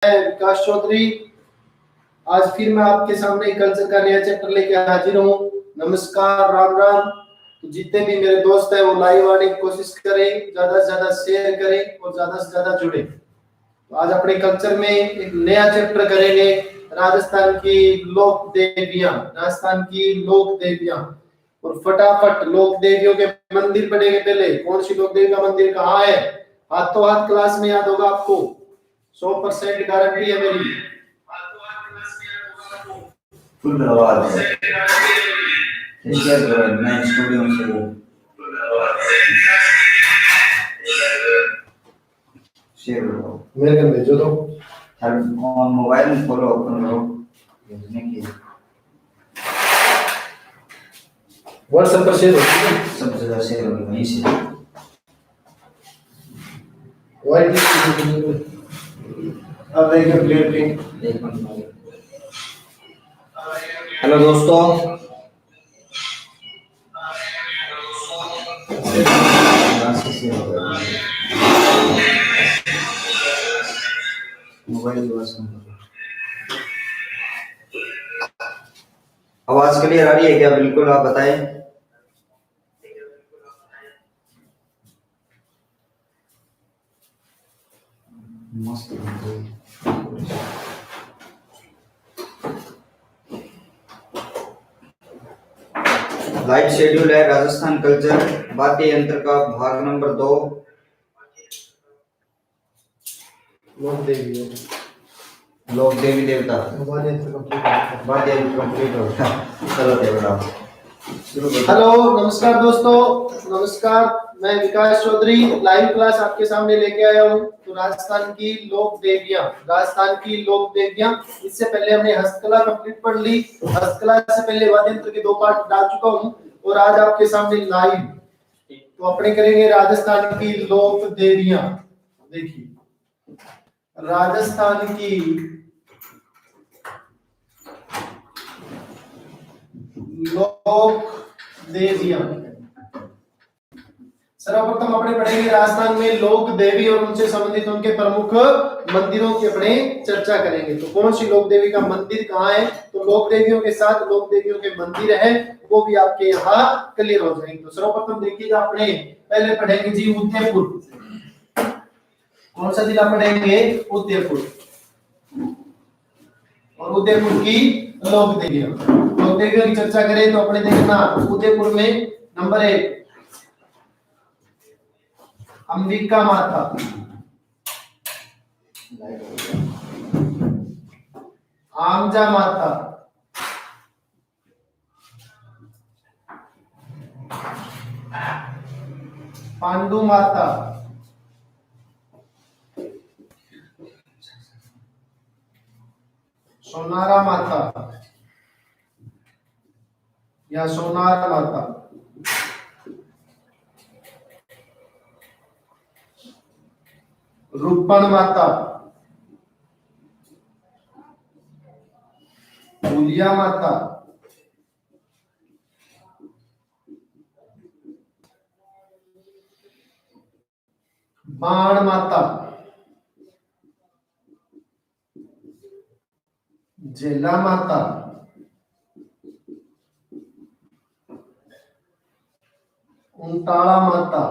विकास चौधरी। आज फिर मैं आपके सामने कल्चर का नया चैप्टर लेके हाजिर हूँ। नमस्कार, राम राम। तो जितने भी मेरे दोस्त हैं वो लाइव आने की कोशिश करें, ज्यादा से ज्यादा शेयर करें और ज्यादा से ज्यादा जुड़े। तो आज अपने कल्चर में एक नया चैप्टर करेंगे, राजस्थान की लोक देवियां। राजस्थान की लोक देवियां और फटाफट लोक देवियों के मंदिर पढ़ेंगे। पहले कौन सी लोक देवी का मंदिर कहाँ है, हाथों हाथ क्लास में याद होगा आपको, 100% गारंटी है मेरी। फुल आवाज है, शेयर करो। मैं स्टूडियो में शेयर करो, मेरे घर भेजो। तो हर मोबाइल में फॉलो अपन करो भेजने के व्हाट्सएप पर शेयर होगी, सब जगह शेयर होगी वहीं से। अब देखिए क्लियरली। हेलो दोस्तों, मोबाइल आवाज क्लियर आ रही है क्या? बिल्कुल, आप बताएं। मस्त लाइव शेड्यूल है राजस्थान कल्चर वाद्य यंत्र का भाग नंबर 2 लोक देवी लोक देवी देवता वाद्य यंत्र कंप्लीट हो गया। चलो देवरा हेलो नमस्कार दोस्तों, नमस्कार। मैं विकास चौधरी लाइव क्लास आपके सामने लेके आया हूँ। तो राजस्थान की लोक देवियां, राजस्थान की लोक देवियां। इससे पहले हमने हस्तकला कंप्लीट पढ़ ली। हस्तकला से पहले वाद्य यंत्र के 2 पार्ट डाल चुका हूँ और आज आपके सामने लाइव तो अपने करेंगे राजस्थान की लोक देवियां। देखिए राजस्थान की लोक देवियां। सर्वप्रथम अपने पढ़ेंगे राजस्थान में लोक देवी और उनसे संबंधित उनके प्रमुख मंदिरों की अपने चर्चा करेंगे। तो कौन सी लोक देवी का मंदिर कहाँ है, तो लोक देवियों के साथ लोक देवियों के मंदिर है, वो भी आपके यहाँ क्लियर हो जाएंगे। तो सर्वप्रथम देखिएगा, अपने पहले पढ़ेंगे जी उदयपुर। कौन सा जिला पढ़ेंगे? उदयपुर। और उदयपुर की लोक देवियां, लोक देवियों की चर्चा करें तो अपने देखना उदयपुर में नंबर 1 अंबिका माता, आमजा माता, पांडु माता, सोनारा माता या सोनार माता, रूपण माता, भूलिया माता, बाण माता, जेला माता, उंटाला माता,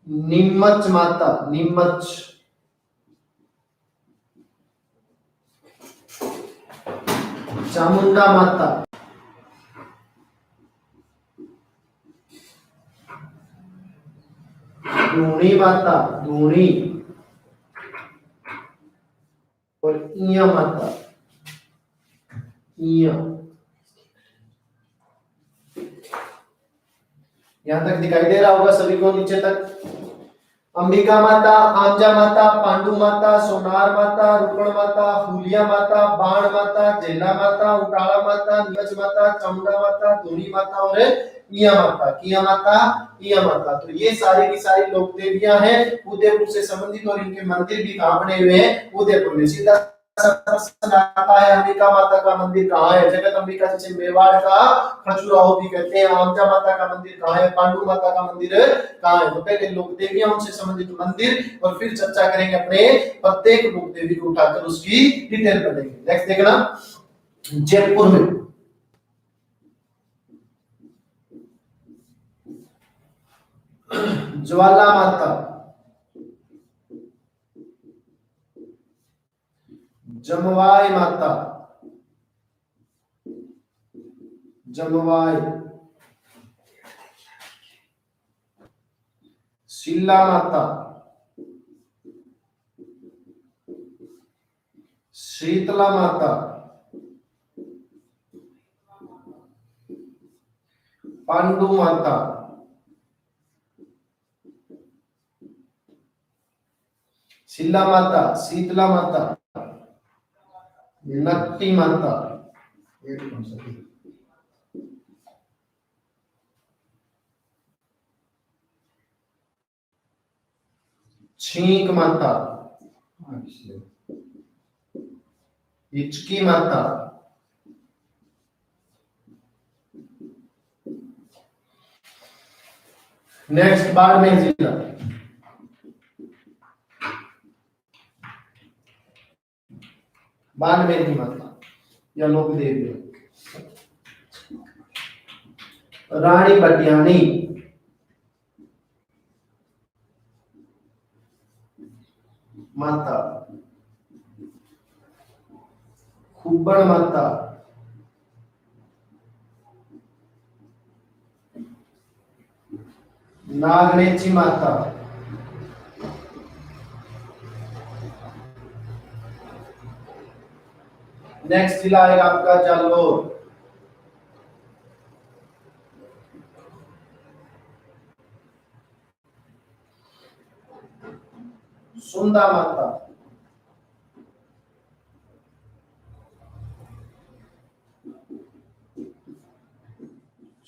नीमच माता, नीमच, चामुंडा माता, धूणी माता, धूणी, और इया माता, इया। यहां तक दिखाई दे रहा होगा सभी को नीचे तक? अंबिका माता, आमजा माता, पांडु माता, सोनार माता, रूपण माता, हुलिया माता, बाण माता, जेला माता, उटाला माता, नीमच माता, चामुंडा माता, धूणी माता और इया माता, किया माता, इया माता। तो ये सारी की सारी लोक देवियां हैं उदयपुर से संबंधित और इनके मंदिर भी कहां बने हुए हैं? उदयपुर में। सीधा सा प्रश्न आता है अंबिका माता का मंदिर कहाँ है? जगत अंबिका, जिसे मेवाड़ का खजुराहो भी कहते हैं। आमजा माता का मंदिर कहाँ है? पांडु माता का मंदिर कहाँ है? तो पहले लोक देवियों से संबंधित मंदिर और फिर चर्चा करेंगे अपने प्रत्येक लोक देवी को उठाकर उसकी डिटेल पढ़ेंगे। नेक्स्ट देखना, जयपुर में ज्वाला माता, जमवाई माता, जमवाई, शीला माता, शीतला माता, पांडु माता, शीला माता, शीतला माता, नक्टी माता, छींक माता, हिचकी माता, नेक्स्ट बाड़मेर जिला, बाड़मेर की माता या लोक देवी, रानी बटियानी, माता, खुब्बड़ माता, नागनेची माता, नेक्स्ट जिला आएगा आपका जालोर, सुंदा माता,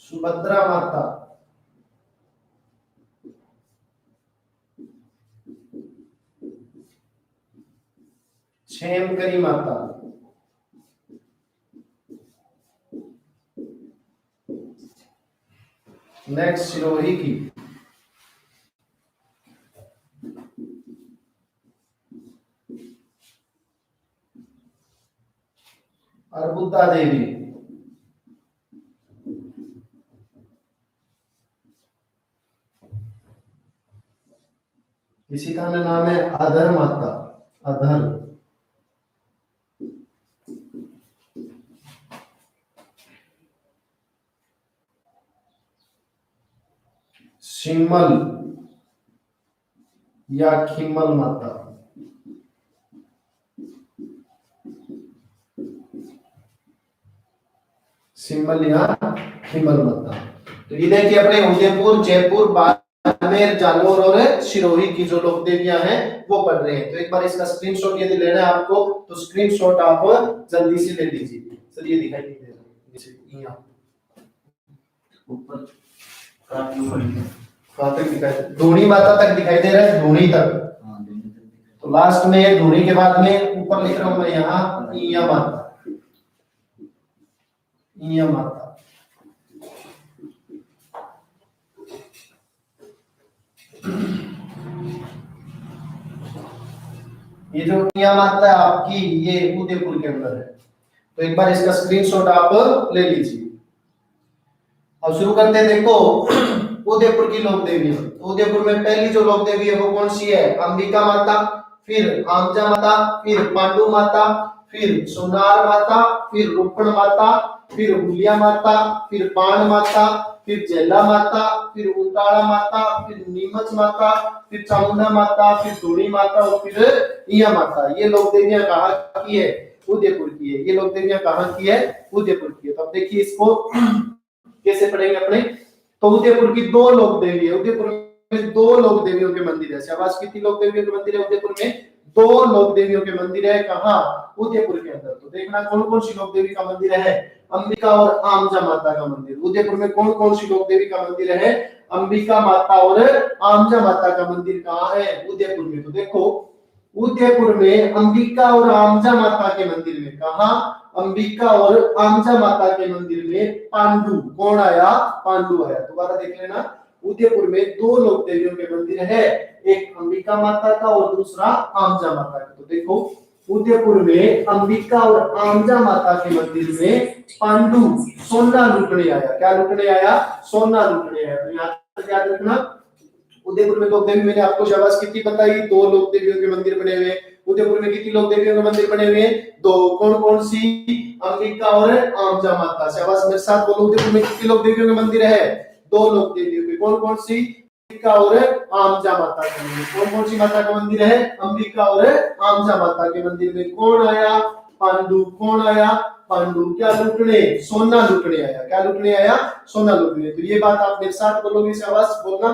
सुभद्रा माता, क्षेमकरी माता, नेक्स्ट सिरोही की अर्बुदा देवी, इसी का नाम है अधर माता, अधर, शिमल या खिमल माता, सिमल या खिमल माता। तो ये देखिए अपने उदयपुर, जयपुर, बाड़मेर, जालोर और सिरोही की जो लोक देवियां हैं वो पढ़ रहे हैं। तो एक बार इसका स्क्रीनशॉट यदि लेना है आपको तो स्क्रीनशॉट आप जल्दी से ले लीजिए। सर ये दिखाई नहीं दे रहा, जैसे यहाँ ऊपर तक दिखाई, धोनी माता तक दिखाई दे रहा है, धोनी तक। तो लास्ट में धोनी के बाद में ऊपर लिख रहा हूं मैं यहाँ इया माता, इया माता। ये जो इया माता है आपकी, ये उदयपुर के अंदर है। तो एक बार इसका स्क्रीनशॉट आप ले लीजिए। अब शुरू करते हैं। देखो उदयपुर की लोक देवी, उदयपुर में पहली जो लोक देवी है वो कौन सी है? अंबिका माता, फिर आमजा माता, फिर पांडु माता, फिर सोनार माता, फिर रुक्मण माता, फिर हुलिया माता, फिर पान माता, फिर जेला माता, फिर उताड़ा माता, फिर नीमच माता, फिर चामुंडा माता, फिर धोनी माता और फिर इया माता। ये लोक देवियां कहाँ की है? उदयपुर की है। ये लोक देवियां कहाँ की है? उदयपुर की है। तो अब देखिए इसको कैसे पढ़ेंगे अपने। तो उदयपुर की दो लोक देवी है, उदयपुर में दो लोक देवियों के मंदिर है। शाबाश, कितनी लोक देवियों के मंदिर है उदयपुर में? दो लोक देवियों के मंदिर है। कहाँ? उदयपुर के अंदर। तो देखना कौन कौन सी लोक देवी का मंदिर है? अंबिका और आमजा माता का मंदिर। उदयपुर में कौन कौन सी लोक देवी का मंदिर है? अंबिका माता और आमजा माता का मंदिर कहाँ है? उदयपुर में। तो देखो उदयपुर में अंबिका और आमजा माता के मंदिर में, कहा अंबिका और आमजा माता के मंदिर में पांडु, कौन आया? पांडु आया। दोबारा देख लेना, उदयपुर में दो लोक देवियों के मंदिर है, एक अंबिका माता का और दूसरा आमजा माता का। तो देखो उदयपुर में अंबिका और आमजा माता के मंदिर में पांडु सोना लूटने आया। क्या लूटने आया? सोना लूटने आया। तो यहाँ तक याद रखना, उदयपुर में लोक देवी मैंने आपको शाबाश कितनी बताई, दो लोक देवियों के मंदिर बने हुए। उदयपुर में कितनी लोक देवियों के मंदिर बने हुए? दो। कौन कौन सी? अंबिका और आमजा माता। शाबाश, मेरे साथ बोलो, उदयपुर में कितनी लोक देवियों के मंदिर है? दो लोक देवियों के। कौन कौन सी? अंबिका और आमजा माता के मंदिर। कौन कौन सी माता का मंदिर है? अंबिका और आमजा माता के मंदिर में कौन आया? पांडु। कौन आया? पांडु। क्या लूटने? सोना लूटने आया। क्या लूटने आया? सोना लूटने। तो ये बात आप मेरे साथ बोलोगे, शाबाश, बोलना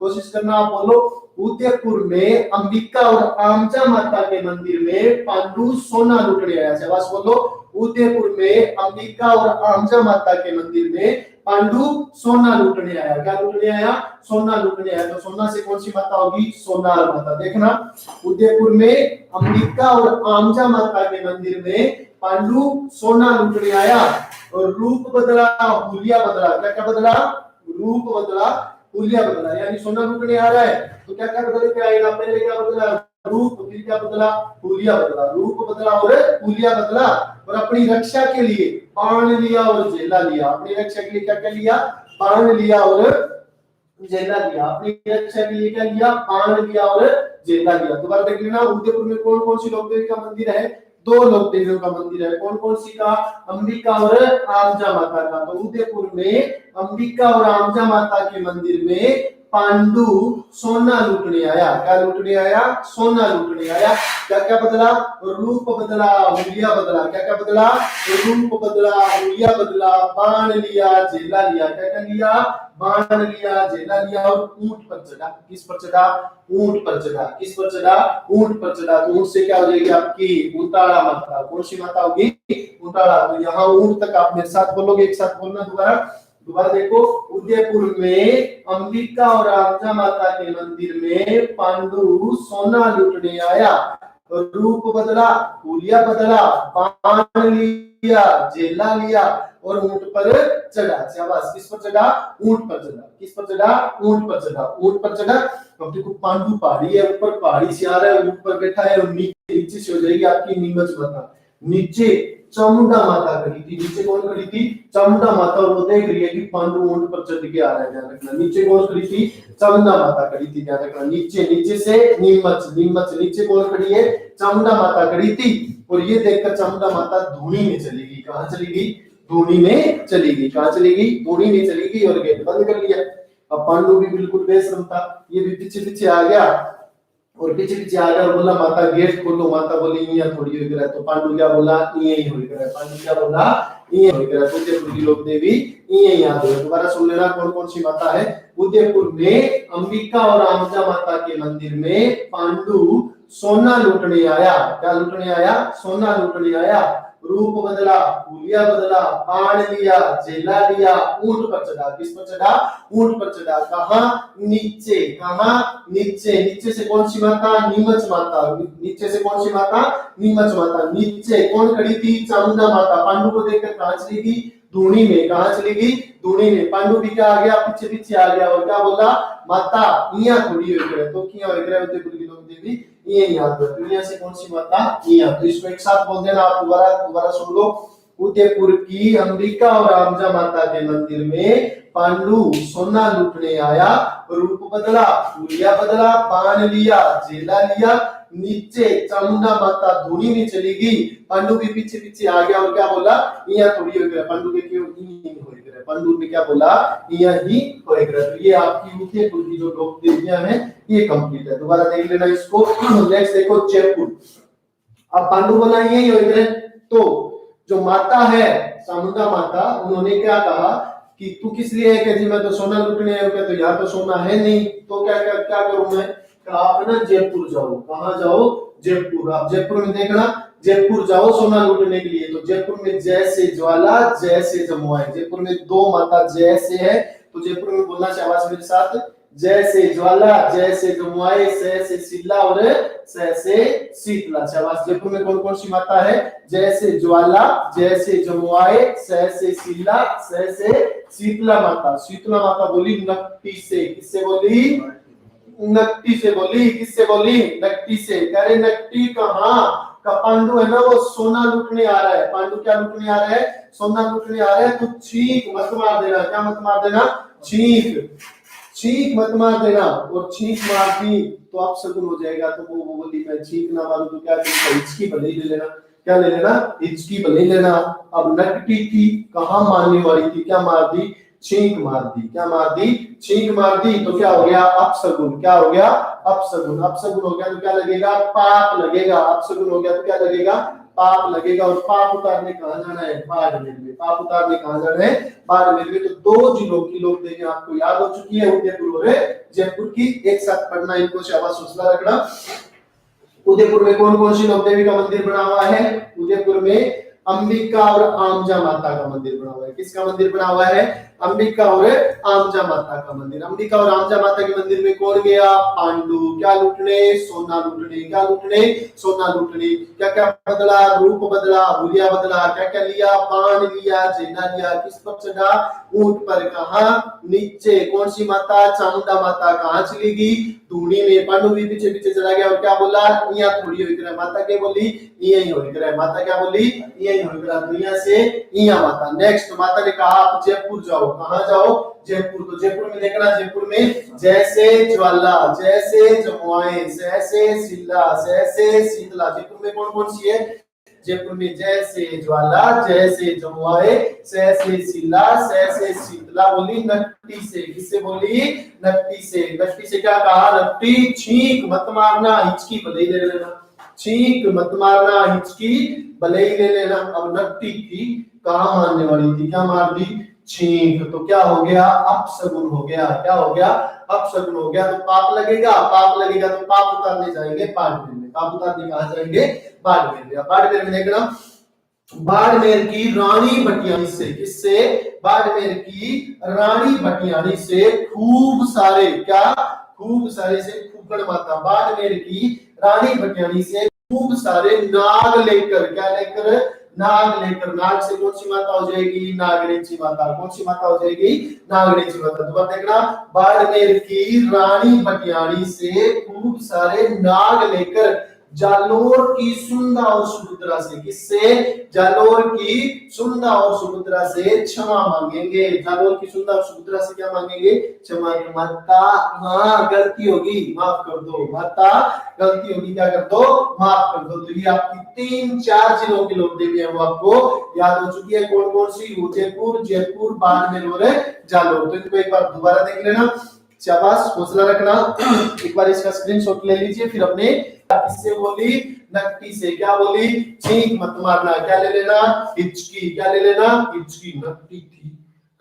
कोशिश करना। आप बोलो, उदयपुर में अंबिका और आमजा माता के मंदिर में पांडु सोना लूटने आया। शाबाश, बोलो, उदयपुर में अंबिका और आमजा माता के मंदिर में पांडु सोना लूटने आया। क्या लूटने आया? सोना लूटने आया। तो सोना से कौन सी माता होगी? सोनार माता। देखना, उदयपुर में अंबिका और आमजा माता के मंदिर में पांडु सोना लूटने आया और रूप बदला, हुलिया बदला। क्या क्या बदला? रूप बदला, हुलिया बदला। यानी सोना लूटने आ रहा है तो क्या क्या बदल के आएगा? पहले क्या बदला? रूप। फिर क्या बदला? हुलिया बदला। रूप बदला और हुलिया बदला। और अपनी रक्षा के लिए बाण लिया और जेला लिया। अपनी रक्षा के लिए क्या क्या लिया? बाण लिया और जेला लिया। अपनी रक्षा के लिए क्या लिया? बाण लिया और जेला लिया। दोबारा देख लेना, उदयपुर में कौन कौन सी लोक देवी का मंदिर है? दो लोक देवियों का मंदिर है। कौन कौन सी का? अंबिका और आमजा माता का। तो उदयपुर में अंबिका और आमजा माता के मंदिर में पांडु सोना लूटने आया। क्या लूटने आया? सोना लूटने आया। क्या क्या बदला? रूप बदला, हुलिया बदला। क्या क्या बदला? रूप बदला, हुलिया बदला, बाण लिया, जेला लिया। क्या क्या लिया? बाण लिया, जेला लिया और ऊंट पर चढ़ा। किस पर चढ़ा? ऊंट पर चढ़ा। किस पर चढ़ा? ऊंट पर चढ़ा। तो ऊंट से क्या हो जाएगी आपकी? उताड़ा माता। कौन सी माता होगी? उताड़ा। तो यहाँ ऊंट तक आप मेरे साथ बोलोगे, एक साथ बोलना। दोबारा देखो, उदयपुर में अंबिका और आमजा माता के मंदिर में पांडु सोना लूटने आया, रूप बदला, हुलिया बदला, बाण लिया, जेला लिया और ऊंट पर चढ़ा। शाबाश, किस पर चढ़ा? ऊंट पर चढ़ा। किस पर चढ़ा? ऊंट पर चढ़ा। ऊंट पर चढ़ा। अब देखो, पांडु पहाड़ी है, ऊपर पहाड़ी से आ रहा है, ऊंट पर बैठा है और नीचे से हो जाएगी आपकी नीमच माता। नीचे चामुंडा माता खड़ी थी। नीचे कौन खड़ी थी? चामुंडा माता। और वो देख रही है कि पांडु ऊंट पर चढ़ के आ रहा है। ध्यान रखना, नीचे कौन खड़ी थी? चामुंडा माता खड़ी थी। ध्यान रखना, नीचे, नीचे से नीमच, नीमच नीचे कौन खड़ी है? चामुंडा माता खड़ी थी। और ये देखकर चामुंडा माता धूनी में चली गई। कहां चली गई? धूनी में चली गई। कहां चली गई? धूनी में चली गई और गेट बंद कर लिया। अब पांडु भी बिल्कुल बेशरम था, ये भी पीछे पीछे आ गया और पीछे पीछे आ गया और बोला, माता गेट खोलो। माता बोली, यहाँ थोड़ी हो गया। तो पांडु क्या बोला? ये ही हो गया। पांडु क्या बोला? ये हो गया। तो उदयपुर की लोक देवी ये याद हो। दोबारा सुन लेना, कौन कौन सी माता है? उदयपुर में अंबिका और आमजा माता के मंदिर में पांडु सोना लूटने आया। क्या लूटने आया? सोना लूटने आया। रूप बदला, हुलिया बदला, बाण लिया, जेला लिया, ऊंट पर चढ़ा। किस पर चढ़ा? ऊंट पर चढ़ा। कहां? नीचे। कहां? नीचे। नीचे से कौन सी माता? नीमच माता। नीचे से कौन सी माता? नीमच माता। नीचे कौन खड़ी थी? चामुंडा माता। पांडु को देखकर कहां चली गई? धूनी में। कहां चली गई? धूनी में। पांडु भी क्या आ गया? पीछे पीछे आ गया और क्या बोला? माता यहाँ थोड़ी हो गया। तो क्या हो गया? उदयपुर की लोक देवी ये याद है। दुनिया से कौन सी माता? ये। तो इसको एक साथ बोल देना आप। दोबारा सुन लो, उदयपुर की अंबिका और आमजा माता के मंदिर में पांडु सोना लूटने आया, रूप बदला, हुलिया बदला, बाण लिया, जेला लिया, नीचे चामुंडा माता धूनी में चली गई। पांडु भी पीछे पीछे आ गया और क्या बोला? यहाँ थोड़ी हो गया। पांडु के क्यों हो गया? पांडु ने क्या बोला? यहाँ ही हो गया। तो ये आपकी उदयपुर की जो लोक देवियां हैं ये कंप्लीट है। दोबारा देख लेना इसको। नेक्स्ट देखो, जयपुर। अब पांडु बोला यही हो गया। तो जो माता है चामुंडा माता, उन्होंने क्या कहा कि तू किस लिए है? कि मैं तो सोना लूटने आया हूं। तो यहाँ तो सोना है नहीं, तो क्या क्या क्या करूं मैं? आप ना जयपुर जाओ। कहां जाओ? जयपुर। आप जयपुर में देखना, जयपुर जाओ सोना लूटने के लिए। तो जयपुर में जय से ज्वाला, जय से जमुआई। जयपुर में दो माता जय से है, तो जयपुर में बोलना शाबाश मेरे साथ, जैसे ज्वाला, जैसे जमुआए, से सिल्ला और से शीतला। शाबाश। जयपुर में कौन कौन सी माता है? जैसे ज्वाला, जैसे जमुआए, से सिल्ला, से शीतला माता। शीतला माता बोली नकटी से। किससे बोली? नकटी से बोली। किससे बोली? नकटी से। कह रहे नकटी कहाँ का? पांडु है ना, वो सोना लूटने आ रहा है। पांडु क्या लूटने आ रहा है? सोना लूटने आ रहा है। तो छींक मत मार देना। क्या मत मार देना? छींक। छींक मत मार देना। और छींक मार दी तो अब शकुन हो जाएगा। तो वो बोली मैं छींक ना मारूं तो क्या करूंगा? हिचकी भले ही ले लेना। क्या ले लेना? हिचकी भले ही लेना। अब नकटी थी, कहाँ मारने वाली थी? क्या मार दी? छींक मार दी। क्या मार दी? छींक मार दी। तो क्या हो गया? अपशगुन। क्या हो गया? अपशगुन। अपशगुन हो गया तो क्या लगेगा? पाप लगेगा। अपशगुन हो गया तो क्या लगेगा? पाप लगेगा। और पाप उतारने कहाँ जाना है? बाड़मेर में। पाप उतारने कहाँ जाना है? बाड़मेर में। तो दो जिलों की लोग देवी आपको याद हो चुकी है, उदयपुर और जयपुर की। एक साथ पढ़ना इनको, शाबाश, हौसला रखना। उदयपुर में कौन कौन सी लोक देवी का मंदिर बना हुआ है? उदयपुर में अंबिका और आमजा माता का मंदिर बना हुआ है। किसका मंदिर बना हुआ है? अंबिका और आमजा माता का मंदिर। अंबिका और आमजा माता के मंदिर में कौन गया? पांडु। क्या लूटने? सोना लूटने। क्या लूटने? सोना लूटने। क्या क्या बदला? रूप बदला, हुलिया बदला। क्या क्या लिया? बाण लिया, जेना लिया। किस पर चढ़ा? ऊंट पर। कहा? नीचे। कौन सी माता? चामुंडा माता। कहाँ चली गई? धूनी में। पांडु भी पीछे पीछे चला गया और क्या बोला? इया थोड़ी हो रहा है। माता क्या बोली? इया ही हो रहा है। माता क्या बोली? इया ही हो रहा है। दुनिया से इया माता। नेक्स्ट माता ने कहा आप जयपुर जाओ। कहाँ जाओ? जयपुर। तो जयपुर में देखना, जयपुर में जैसे ज्वाला, जैसे जमुआए, से सिल्ला, से शीतला। जयपुर में कौन कौन सी है? जयपुर में जैसे ज्वाला, जैसे जमुआए, से सिल्ला, से शीतला। बोली नकटी से। किससे बोली? नकटी से। नकटी से क्या कहा? नकटी छींक मत मारना, हिचकी भले ही ले लेना। छींक मत मारना, हिचकी भले ही ले लेना। अब नकटी थी, कहाँ मारने वाली थी? क्या मार दी? छींक। तो क्या हो गया? अपशगुन हो गया। क्या हो गया? अपशगुन हो गया। तो पाप लगेगा। पाप लगेगा तो पाप उतारने जाएंगे बाड़मेर में। पाप उतारने कहाँ जाएंगे? बाड़मेर में। बाड़मेर में देखना, बाड़मेर की रानी भटियानी से। किससे? बाड़मेर की रानी भटियानी से खूब सारे, क्या? खूब सारे से फूकड़ माता। बाड़मेर की रानी भटियानी से खूब सारे नाग लेकर। क्या लेकर? नाग लेकर। नाग से कौन सी माता हो जाएगी? नागणेची माता। कौन सी माता हो जाएगी? नागणेची माता। दोबारा देखना, बाड़मेर की रानी भटियानी से खूब सारे नाग लेकर जालोर की सुंदा और सुभद्रा से। किससे? जालोर की सुंदा और सुभद्रा से क्षमा मांगेंगे। जालोर की सुंदा और सुभद्रा से क्या मांगेंगे? क्षमा। माता हाँ गलती होगी माफ कर दो। माता गलती होगी क्या कर दो? माफ कर दो। तो ये आपकी 3-4 जिलों की लोक देवी है, वो आपको याद हो चुकी है। कौन कौन सी? उदयपुर, जयपुर, बाड़मेर और जालोर। तो इनको एक बार दोबारा देख लेना। शाबाश, हौसला रखना। एक बार इसका स्क्रीनशॉट ले लीजिए। फिर अपने किससे बोली? नकटी से। क्या बोली? छींक मत मारना। क्या ले लेना? हिचकी। क्या ले लेना? हिचकी। नकटी थी,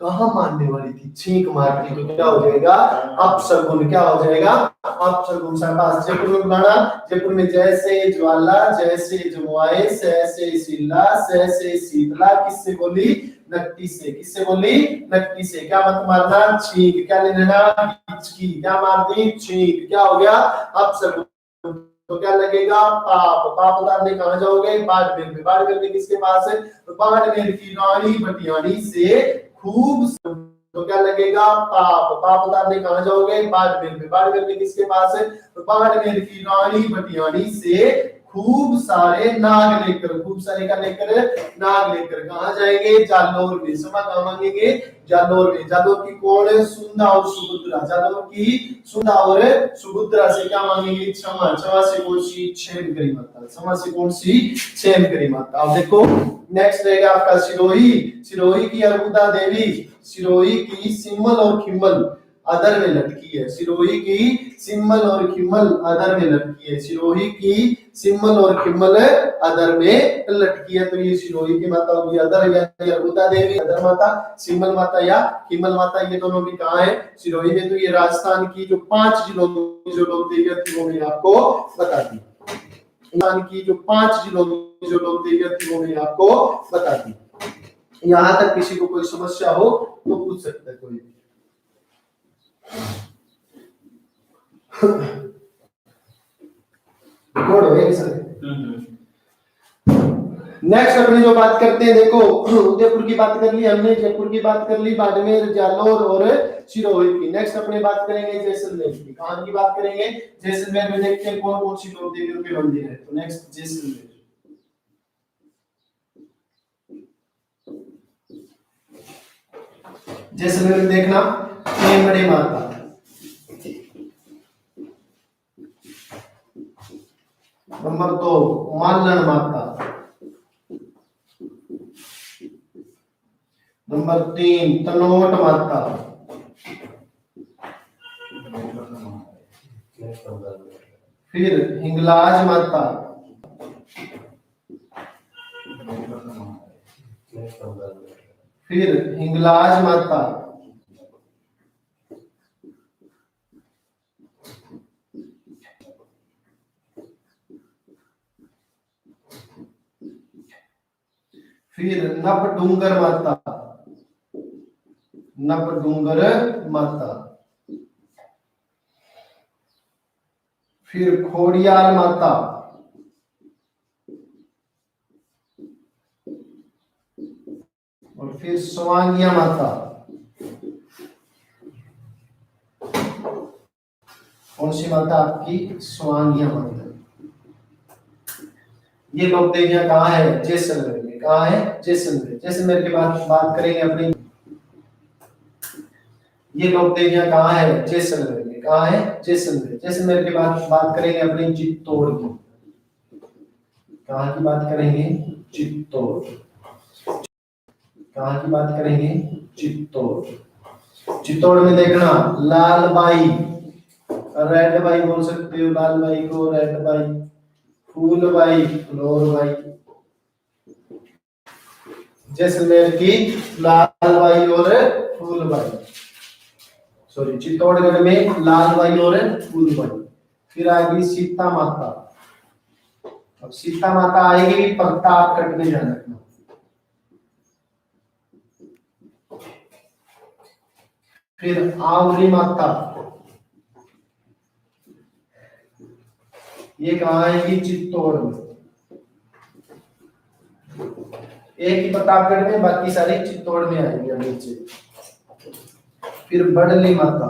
कहाँ मारने वाली थी? छींक मारती। तो क्या हो जाएगा? अपशगुन। क्या हो जाएगा? अपशगुन। शाबाश। जयपुर में बुलाना, जयपुर में जैसे ज्वाला, जैसे जमुआए, से सिल्ला, से शीतला। किससे बोली? नकटी से। किससे बोली? नकटी से। क्या मत मारना? छींक। क्या ले लेना? हिचकी। क्या मार दी? छींक। क्या हो गया? अपशगुन। तो क्या लगेगा? पाप। पाप उतारने कहाँ जाओगे? बाड़मेर में। बाड़मेर में किसके पास है? तो बाड़मेर की रानी भटियानी से खूब। तो क्या लगेगा? पाप। पाप उतारने कहाँ जाओगे? बाड़मेर में। बाड़मेर में किसके पास है? तो बाड़मेर की रानी भटियानी से खूब सारे नाग लेकर। खूब सारे का लेकर? नाग लेकर। कहाँ जाएंगे? जालोर में। क्षमा कहाँ मांगेंगे? जालोर में। जालोर की कौन है? सुंदा और सुभद्रा। जालोर की सुंदा और सुभद्रा से क्या मांगेंगे? क्षमा। क्षमा से कौन सी? क्षेम करी माता। क्षमा से कौन सी? क्षेम करी माता। अब देखो नेक्स्ट रहेगा आपका सिरोही। सिरोही की अर्बुदा देवी। सिरोही की सिम्मल और खिम्मल अधर में लटकी है। सिरोही की सिम्मल और खिम्मल अधर में लटकी है। सिरोही की सिम्मल और खिम्मल अधर में लटकी है। तो ये सिरोही की माता होगी अधर, यानी अर्बुदा देवी अधर माता। सिम्मल माता या खिम्मल माता, ये दोनों भी कहाँ है? सिरोही में। तो ये राजस्थान की जो 5 जिलों की जो लोक देवी थी वो मैंने आपको बता दी। राजस्थान की जो 5 जिलों की जो लोक देवी थी वो मैंने आपको बता दी। यहाँ तक किसी को कोई समस्या हो तो पूछ सकता है कोई। रिकॉर्ड हो गया सर। नेक्स्ट अपनी जो बात करते हैं, देखो उदयपुर की बात कर ली हमने, जयपुर की बात कर ली, बाड़मेर, जालौर और सिरोही की। नेक्स्ट अपने बात करेंगे जैसलमेर की। कहां की बात करेंगे? जैसलमेर में देखते हैं कौन कौन सी लोक देवियों के मंदिर है। तो नेक्स्ट जैसलमेर। जैसलमेर में देखना टेमड़े माता, नंबर 2 मालन माता, नंबर 3 तनोट माता, फिर हिंगलाज माता, फिर हिंगलाज माता, फिर नबडूंगर माता, नबडूंगर माता, फिर खोड़ियाल माता, और फिर स्वांगिया माता। कौन सी माता आपकी? स्वांगिया माता। ये लोक देवियां कहाँ है? जैसलमेर में। कहाँ है? जैसलमेर। जैसलमेर के बाद बात करेंगे अपनी, ये लोक देवियां कहाँ है? जैसलमेर में। कहाँ है? जैसलमेर। जैसलमेर के बाद बात करेंगे अपनी चित्तौड़ की। कहाँ की बात करेंगे? चित्तौड़। कहाँ की बात करेंगे? चित्तौड़। चित्तौड़ में देखना लाल बाई, रेड बाई बोल सकते हो लाल बाई को, रेड बाई, फूल बाई, फ्लोर बाई। जैसलमेर की लाल बाई और फूल बाई, सॉरी चित्तौड़गढ़ में लाल बाई और फूल बाई। फिर आएगी सीता माता। अब सीता माता आएगी प्रतापगढ़ में, ध्यान रखना। फिर आवरी माता, ये कहाँ आएगी? चित्तौड़ में। एक ही प्रतापगढ़ में, बाकी सारी चित्तौड़ में आएंगे नीचे। फिर बड़ली माता,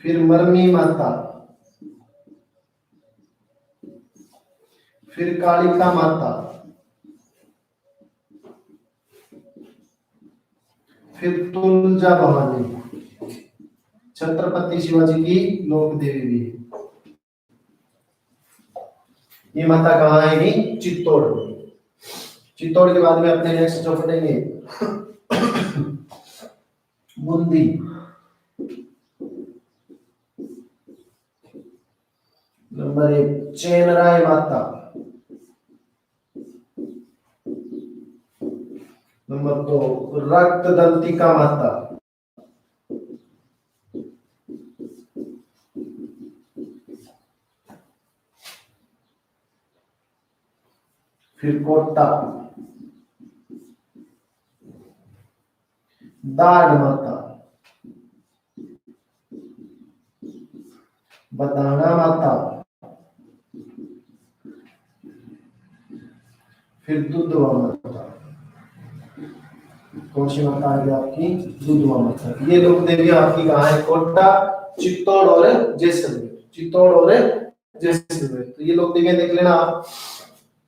फिर मरमी माता, फिर कालिका माता, फिर तुलजा भवानी। छत्रपति शिवाजी की लोक देवी भी है। ये माता कहाँ आएगी? चित्तौड़ में। चित्तौड़ के बाद में अपने नेक्स्ट जो पढ़ेंगे बूंदी, नंबर 1 चैनराय माता, नंबर 2 रक्तदंतिका माता, फिर कोटा, दाढ़ माता, बदाना माता, फिर दुधवा माता। कौन सी माता आ गई आपकी? दुधवा माता। ये लोग देवी आपकी कहाँ है? कोटा, चित्तौड़ और जैसलमेर। चित्तौड़ और जैसलमेर। तो ये लोग देवी देख लेना आप।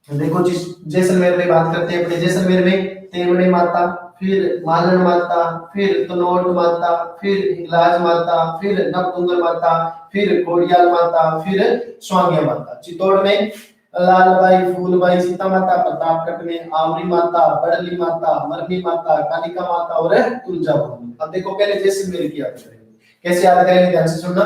देखो जिस जैसलमेर में बात करते हैं अपने, जैसलमेर में तेवड़े माता, फिर मालन माता, फिर तनोट माता, फिर हिंगलाज माता, फिर नबडूंगर माता, फिर खोड़ियाल माता, फिर स्वांगिया माता। चित्तौड़ में लालबाई, फूलबाई, सीता माता, प्रतापगढ़ में आवरी माता, बड़ली माता, मरनी माता, कालिका माता और तुलजा भवानी। अब देखो पहले जैसलमेर की याद करेंगे। कैसे याद करेंगे? ध्यान से सुनना।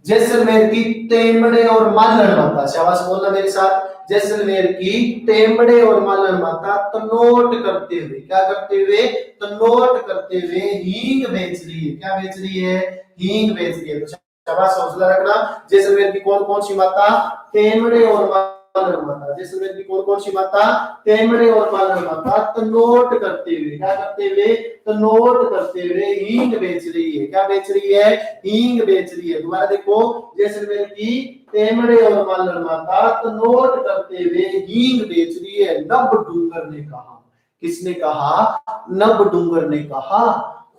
जैसलमेर की तेमड़े और मालन माता, शाबाश बोलना मेरे साथ। जैसलमेर की टेमड़े और मालन माता तनोट करते हुए, क्या करते हुए? तनोट करते हुए हींग बेच रही है। क्या बेच रही है? हींग बेच रही है। तो शाबाश, हौसला रखना। जैसलमेर की कौन कौन सी माता? टेमड़े और मालर माता। जैसलमेर की कौन कौन सी माता? तेमड़े और मालर माता तनोट करते हुए, क्या करते हुए? तनोट करते हुए हींग बेच रही है। क्या बेच रही है? हींग बेच रही है। दोबारा देखो, जैसलमेर की तेमड़े और मालर माता तनोट करते हुए हींग बेच रही है। नब डूंगर ने कहा। किसने कहा? नब डूंगर ने कहा,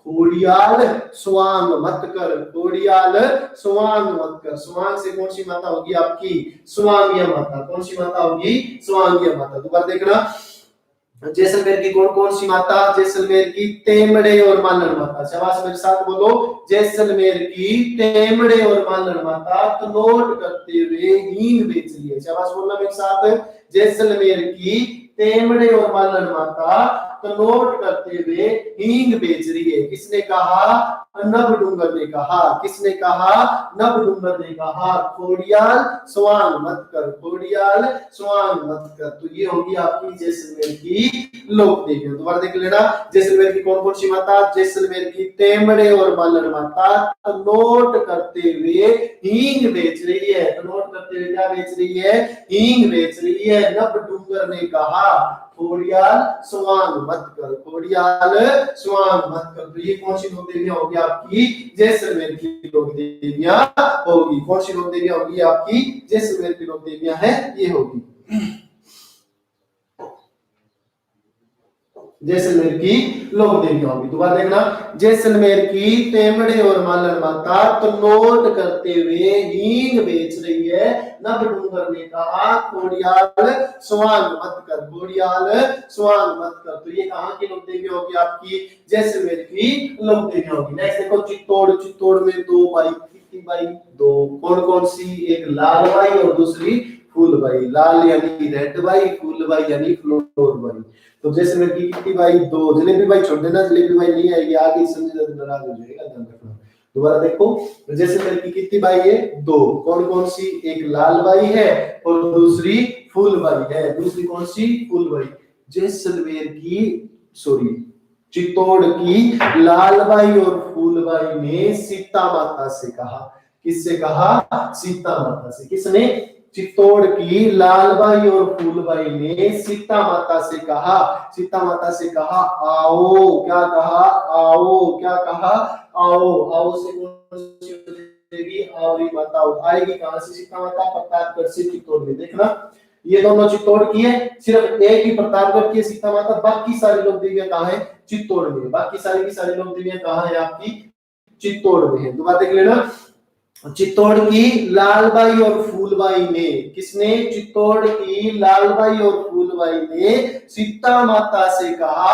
खोड़ियाल स्वांग मत कर, खोड़ियाल स्वांग मत कर। स्वांग से कौन सी माता होगी आपकी? स्वांगिया माता। कौन सी माता होगी? स्वांगिया माता। दोबारा देखना, जैसलमेर की कौन कौन सी माता? जैसलमेर की तेमड़े और मालर माता। शाबाश, मेरे साथ बोलो, जैसलमेर की तेमड़े और मालर माता तनोट करते हुए हींग बेच रही है। शाबाश बोलना मेरे साथ, जैसलमेर की तेमड़े और मालर माता तनोट करते हुए हींग बेच रही है। किसने कहा? नब डूंगर ने कहा। किसने कहा? नब डूंगर ने कहा, खोड़ियाल स्वांग मत कर, खोड़ियाल स्वांग मत कर। तो ये होगी आपकी जैसलमेर की लोक देवियां। दोबारा देख लेना, जैसलमेर की कौन कौन सी माता? जैसलमेर की तेमड़े और मालर माता तनोट करते हुए हींग बेच रही है। तनोट करते हुए क्या बेच रही है? हींग बेच रही है। नब डूंगर ने कहा, खोड़ियाल स्वांग मत कर, खोड़ियाल स्वांग मत कर। तो ये कौन सी लोक देवियां होगी आपकी? जैसलमेर की लोक देवियां होगी। कौन सी लोक देवियां होगी आपकी? जैसलमेर की लोक देवियां है, ये होगी जैसलमेर की लोक देवियां होगी। दोबारा देखना, जैसलमेर की तेमड़े और मालर माता तनोट करते हुए हींग बेच रही है। नब डूंगर ने कहा, खोड़ियाल स्वांग मत कर, खोड़ियाल स्वांग मत कर। तो ये कहाँ की लोक देवियां होगी आपकी? जैसलमेर की लोक देवियां होगी। नेक्स्ट देखो, चित्तौड़। चित्तौड़ में दो बाई, कितनी बाई? दो। कौन कौन सी? एक लाल बाई और दूसरी फूल बाई। लाल यानी रेड बाई, फूल बाई यानी फ्लोर बाई। तो जैसलमेर की कितनी बाई? दो। जलेबी बाई छोड़ देना, जलेबी बाई नहीं आएगी, आगे समझे तो नाराज हो जाएगा, ध्यान रखना। दोबारा देखो, जैसलमेर की कितनी बाई है? दो। कौन कौन सी? एक लाल बाई है और दूसरी फूल बाई है। दूसरी कौन सी? फूल बाई। जैसलमेर की, सॉरी, चित्तौड़ की लाल बाई और फूल बाई ने सीता माता से कहा। किससे कहा? सीता माता से। किसने? चित्तौड़ की लालबाई और फूलबाई ने सीता माता से कहा। सीता माता से कहा, आओ। क्या कहा? आओ। क्या कहा? आओ। आओ से कौन सी देवी? आवरी माता आएगी। कहां से? सीता माता प्रतापगढ़ से चित्तौड़ में। देखना, ये दोनों चित्तौड़ की है, सिर्फ एक ही प्रतापगढ़ की है सीता माता। बाकी सारी लोक देवियां कहां है? चित्तौड़ में। बाकी सारी की सारी लोक देवियां कहां है आपकी? चित्तौड़ में है। दोबारा देख लेना, चित्तौड़ की लालबाई और फूलबाई ने, किसने? चित्तौड़ की लालबाई और फूलबाई ने सीता माता से कहा,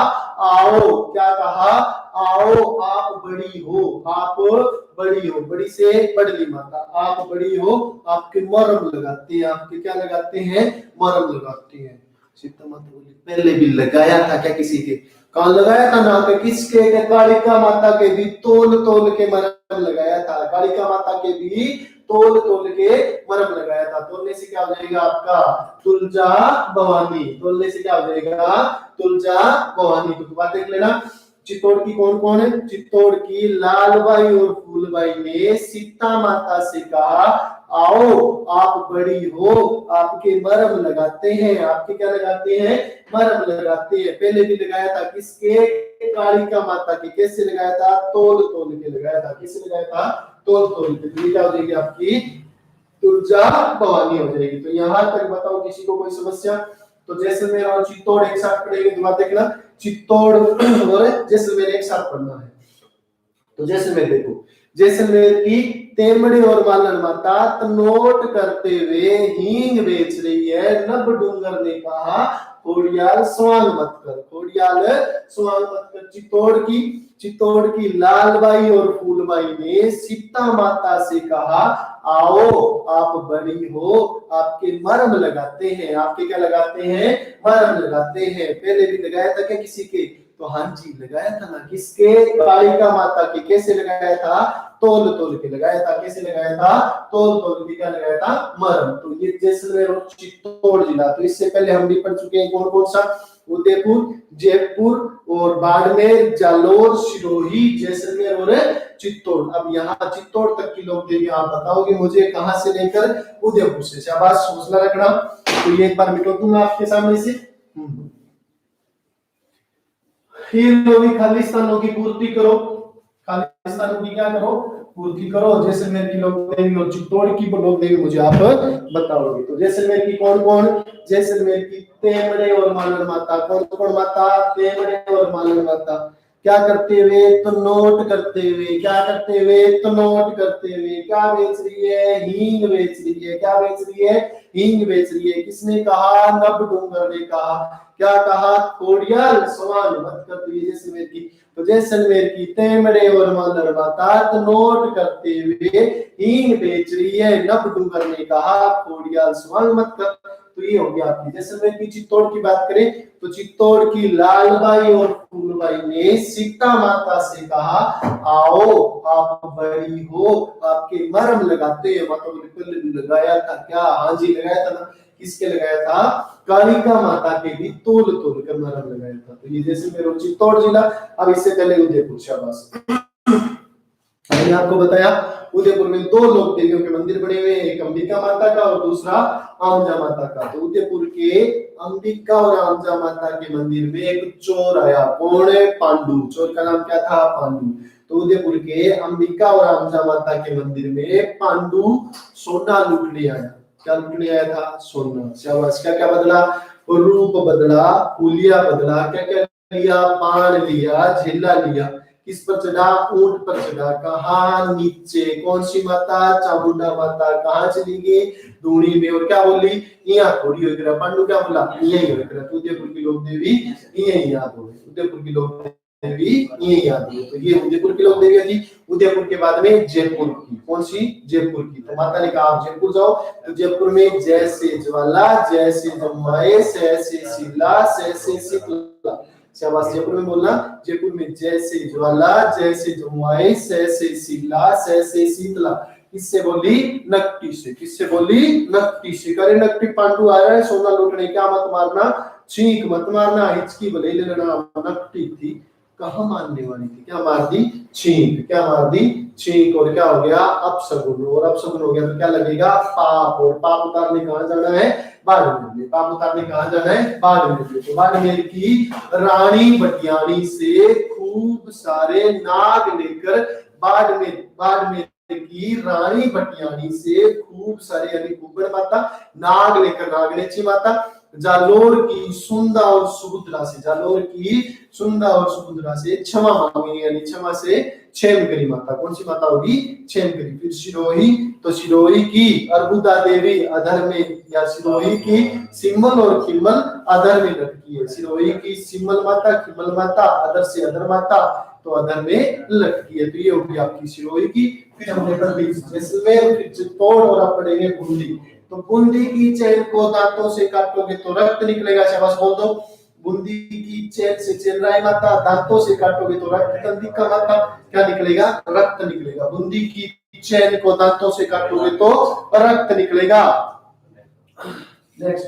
आओ। क्या कहा? आओ, आप बड़ी हो, आप बड़ी हो। बड़ी से बड़ली माता, आप बड़ी हो, आपके मरम लगाते हैं। आपके क्या लगाते हैं? मरम लगाते हैं। सीता माता बोली, पहले भी लगाया था क्या किसी के? कहां लगाया था? ना के किसके? कालिका माता के भी तोल तोल के मरम लगाया था। कालिका माता के भी तोल तोल के मरम लगाया था। तोलने से क्या हो जाएगा आपका? तुलजा भवानी। तोलने से क्या हो जाएगा? तुलजा भवानी। तो बात देख लेना, चित्तौड़ की कौन कौन है? चित्तौड़ की लालबाई और फूलबाई ने सीता माता से कहा, आओ, आप बड़ी हो, आपके मरम लगाते हैं। आपके क्या लगाते हैं? मरम लगाते हैं। पहले भी लगाया था किसके? कालिका माता के। कैसे लगाया था? तोल तोल के लगाया था। किससे लगाया था? तोल तोल के। तो ये क्या हो जाएगी आपकी? तुलजा भवानी हो जाएगी। तो यहां तक बताओ, किसी को कोई समस्या? तो जैसलमेर और चित्तौड़ एक साथ पढ़ेंगे। दोबारा देखना, चित्तौड़ और जैसलमेर एक साथ पढ़ना है। तो जैसलमेर देखो, जैसलमेर की तेमड़े और मालर माता तनोट करते हुए हींग बेच रही है। नब डूंगर ने कहा, खोड़ियाल स्वांग मत कर, खोड़ियाल स्वांग मत कर। चित्तौड़ की लालबाई और फूलबाई ने सीता माता से कहा, आओ, आप बड़ी हो, आपके मरम लगाते हैं। आपके क्या लगाते हैं? मरम लगाते हैं। पहले भी लगाया था क्या किसी के? तो हाँ जी, लगाया था ना। किसके? कालिका माता के। कैसे लगाया था? तोल तोल के लगाया था। कैसे लगाया था? तोल तोल के। क्या लगाया था? मरम। तो ये जैसलमेर और चित्तौड़ जिला। तो इससे पहले हम भी पढ़ चुके हैं कौन कौन सा? उदयपुर, जयपुर और बाड़मेर, जालोर, सिरोही, जैसलमेर और चित्तौड़। अब यहाँ चित्तौड़ तक की लोग देवियां आप बताओगे मुझे, कहां से लेकर? उदयपुर से। शाबाश, हौसला रखना। तो ये एक बार मिटो दूंगा आपके सामने से। ये लोग खाली स्थानों की पूर्ति करो, खाली स्थानों की क्या करो, पूर्ति करो। जैसलमेर की लोक देवी और चित्तौड़ की लोक देवी मुझे आप बताओगे। तो जैसलमेर की कौन कौन, जैसलमेर की तेमड़े और मालन माता। कौन कौन माता, तेमड़े और मालन माता। क्या करते हुए, तो नोट करते हुए। क्या करते हुए, तो नोट करते हुए। क्या बेच रही है, हींग बेच रही है। क्या बेच रही है, हींग बेच रही है। किसने कहा, नब डूंगर ने कहा। क्या कहा, खोड़ियाल सवाल मत कर। तो ये जैसलमेर की, तो जैसलमेर की तेमड़े और मालन माता तो नोट करते हुए हींग बेच रही है, नब डूंगर ने कहा खोड़ियाल सवाल मत कर। तो ये हो गया आपकी जैसलमेर की। चित्तौड़ की बात करें तो चित्तौड़ की लालबाई और फूलबाई ने सीता माता से कहा, आओ आप बड़ी हो, आपके मरम लगाते हैं। माता ने लगाया था क्या, हाँ जी लगाया था ना। किसके लगाया था, कालिका माता के भी तोल तोल कर मरम लगाया था। तो ये जैसलमेर और चित्तौड़ जिला। अब इससे पहले उदयपुर, शाबाश। मैंने आपको बताया उदयपुर में दो लोक देवियों के मंदिर बने हुए हैं, एक अंबिका माता का और दूसरा आमजा माता का। तो उदयपुर के अंबिका और आमजा माता के मंदिर में एक चोर आया। कौन है, पांडु। चोर का नाम क्या था, पांडु। तो उदयपुर के अंबिका और आमजा माता के मंदिर में पांडु सोना लूटने आया। क्या लूटने आया था, सोना। शाबाश। क्या क्या बदला, रूप बदला, हुलिया बदला। क्या क्या लिया, बाण लिया, झेला लिया। किस पर चढ़ा, ऊंट पर चढ़ा। कहा, नीचे। कौन सी माता, चामुंडा माता। कहाँ चली गई, धूणी में। और क्या बोली, यहाँ थोड़ी हो गया। पांडु क्या बोला, यही हो गया। तो उदयपुर की लोक देवी यही याद हो गई। उदयपुर की लोक देवी यही याद हो गई। तो ये उदयपुर की लोक देवी थी। उदयपुर के बाद में जयपुर की, कौन सी, जयपुर की। तो माता ने कहा आप जयपुर जाओ। तो जयपुर में जैसे ज्वाला, जैसे जमाए, सहसे शीला, सहसे शीतला। शाबाश। जयपुर में बोलना, जयपुर में जैसे ज्वाला, जैसे जमुआई, सहसे शीला, सहसे शीतला। किससे बोली, नकटी से। किससे बोली, नकटी से। करे नकटी, पांडु आ रहा है सोना लूटने। क्या मत मारना, छींक मत मारना, हिचकी भले ही लेना। नकटी थी, कहाँ मारने वाली थी, क्या मार दी, छींक। क्या मार दी, छींक। और क्या हो गया, अपशगुन। और अपशगुन हो गया तो क्या लगेगा, पाप। और पाप उतारने कहाँ जाना है, बाड़मेर में। पाप उतारने कहाँ जाना है, बाड़मेर में। तो बाड़मेर की रानी बटियानी से खूब सारे नाग लेकर, बाड़मेर की रानी बटियानी से खूब सारे, यानी कुबड़ माता, नाग लेकर, नागनेची माता। जालोर की सुंदा और सुभद्रा से, जालोर की सुंदा और सुभद्रा से क्षमा मांगी, यानी क्षमा से क्षेम करी माता। कौन सी माता होगी, क्षेम करी। फिर सिरोही, तो सिरोही की अर्बुदा देवी अधर में, या सिरोही की सिम्मल और खिम्मल अधर में लटकी है। सिरोही की सिम्मल माता, खिम्मल माता, अधर से अधर माता, तो अधर में लटकी है। तो ये होगी आपकी सिरोही की। फिर हमने पढ़ ली जैसलमेर, फिर चित्तौड़, और अब पढ़ेंगे बूंदी। तो बूंदी की चैन को दांतों से काटोगे तो रक्त निकलेगा। शाबाश, बोल दो। बूंदी की चैन से चल रहा है माता, दांतों से काटोगे तो रक्त निकलेगा माता। क्या निकलेगा, रक्त निकलेगा। बूंदी की चैन को दांतों से काटोगे तो रक्त निकलेगा। नेक्स्ट,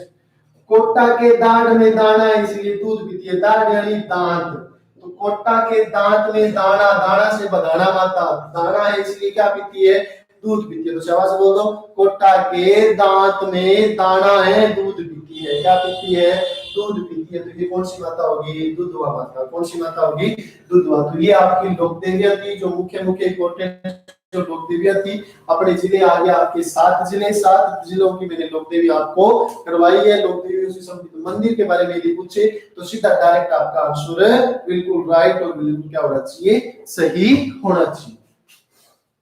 कोटा के दांत में दाना है इसलिए दूध पीती है। दांत यानी दांत, तो कोटा के दांत में दाना, दाना से बधाना माता, दाना है इसलिए क्या पीती है, दूध पीती है। तो शाबाश बोल दो, कोटा के दांत में दाना है, दूध पीती है। क्या पीती है, दूध पीती है। तो ये कौन सी माता होगी, दुधवा माता। कौन सी माता होगी, दुधवा। तो ये आपकी लोक देवियां थी, जो मुख्य मुख्य इंपोर्टेंट जो लोक देवियां थी। अपने जिले आ गया आपके 7 जिले, 7 जिलों की मैंने लोक देवी आपको करवाई है। लोक देवियों से संबंधित मंदिर के बारे में यदि पूछे तो सीधा डायरेक्ट आपका आंसर बिल्कुल राइट और बिल्कुल क्या होना चाहिए, सही होना चाहिए।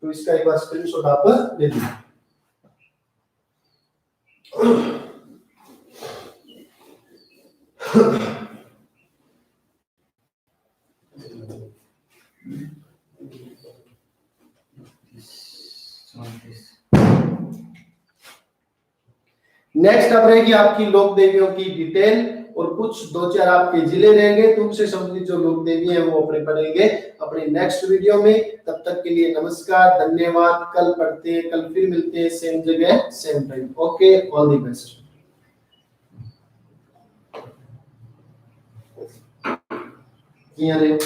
तो इसका एक बार स्क्रीनशॉट आप ले लीजिए। नेक्स्ट अब रहेगी आपकी लोक देवियों की डिटेल, और कुछ 2-4 आपके जिले रहेंगे। तुमसे संबंधित जो लोक देवी है वो अपने पढ़ेंगे अपने नेक्स्ट वीडियो में। तब तक के लिए नमस्कार, धन्यवाद। कल पढ़ते हैं, कल फिर मिलते हैं सेम जगह same time. Okay, all the best. किया रे।